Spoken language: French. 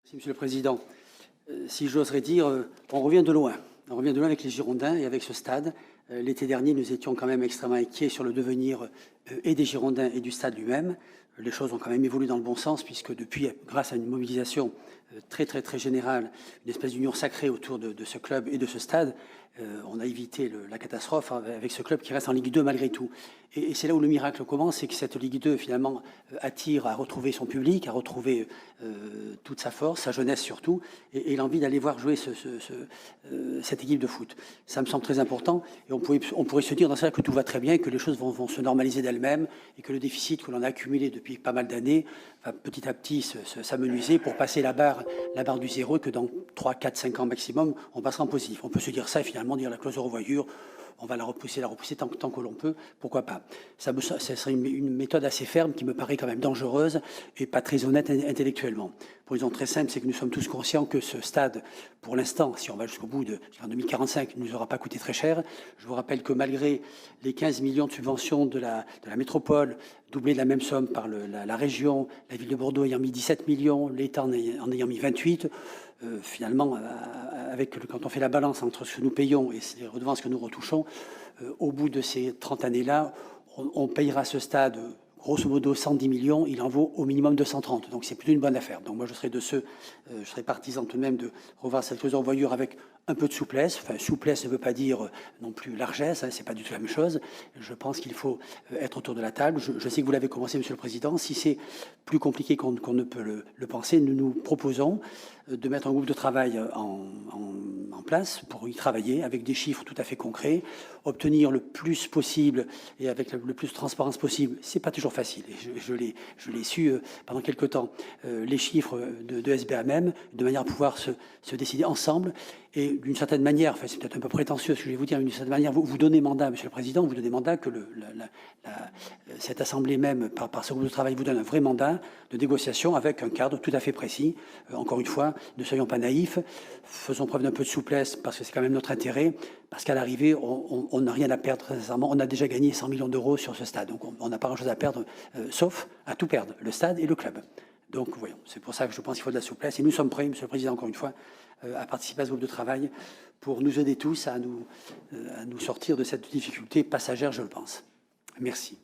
Merci, Monsieur le Président. Si j'oserais dire, on revient de loin. On revient de loin avec les Girondins et avec ce stade. L'été dernier, nous étions quand même extrêmement inquiets sur le devenir et des Girondins et du stade lui-même. Les choses ont quand même évolué dans le bon sens, puisque depuis, grâce à une mobilisation très générale, une espèce d'union sacrée autour de ce club et de ce stade, on a évité la catastrophe avec ce club qui reste en Ligue 2 malgré tout. Et c'est là où le miracle commence, c'est que cette Ligue 2 finalement attire à retrouver son public, à retrouver toute sa force, sa jeunesse surtout, et l'envie d'aller voir jouer cette équipe de foot. Ça me semble très important, et on pourrait se dire dans ça que tout va très bien, que les choses vont se normaliser d'elles-mêmes, et que le déficit que l'on a accumulé depuis pas mal d'années va petit à petit s'amenuiser pour passer la barre du zéro, et que dans 3, 4, 5 ans maximum, on passera en positif. On peut se dire ça et finalement dire la clause de revoyure, on va la repousser tant que l'on peut, pourquoi pas. Ça serait une méthode assez ferme qui me paraît quand même dangereuse et pas très honnête intellectuellement. Pour une raison très simple, c'est que nous sommes tous conscients que ce stade, pour l'instant, si on va jusqu'au bout en 2045, ne nous aura pas coûté très cher. Je vous rappelle que malgré les 15 millions de subventions de la métropole, doublées de la même somme par la région, la ville de Bordeaux ayant mis 17 millions, l'État en ayant mis 28, finalement, quand on fait la balance entre ce que nous payons et les redevances que nous retouchons, au bout de ces 30 années-là, on payera ce stade grosso modo 110 millions, il en vaut au minimum 230. Donc c'est plutôt une bonne affaire. Donc moi je serais partisan tout de même de revoir cette clause de revoyure avec un peu de souplesse. Enfin, souplesse ne veut pas dire non plus largesse, hein, c'est pas du tout la même chose. Je pense qu'il faut être autour de la table. Je sais que vous l'avez commencé, Monsieur le Président. Si c'est plus compliqué qu'on ne peut le penser, nous proposons de mettre un groupe de travail en place pour y travailler avec des chiffres tout à fait concrets, obtenir le plus possible et avec le plus de transparence possible. C'est pas toujours facile. Et je l'ai su pendant quelque temps, les chiffres de SBAMM, de manière à pouvoir se décider ensemble. Et d'une certaine manière, enfin c'est peut-être un peu prétentieux ce que je vais vous dire, d'une certaine manière, vous donnez mandat, Monsieur le Président, vous donnez mandat que cette Assemblée même, par ce groupe de travail, vous donne un vrai mandat de négociation avec un cadre tout à fait précis. Encore une fois, ne soyons pas naïfs, faisons preuve d'un peu de souplesse parce que c'est quand même notre intérêt, parce qu'à l'arrivée, on n'a rien à perdre, très sincèrement. On a déjà gagné 100 millions d'euros sur ce stade, donc on n'a pas grand-chose à perdre, sauf à tout perdre, le stade et le club. Donc, voyons, c'est pour ça que je pense qu'il faut de la souplesse. Et nous sommes prêts, Monsieur le Président, encore une fois, à participer à ce groupe de travail pour nous aider tous à nous sortir de cette difficulté passagère, je le pense. Merci.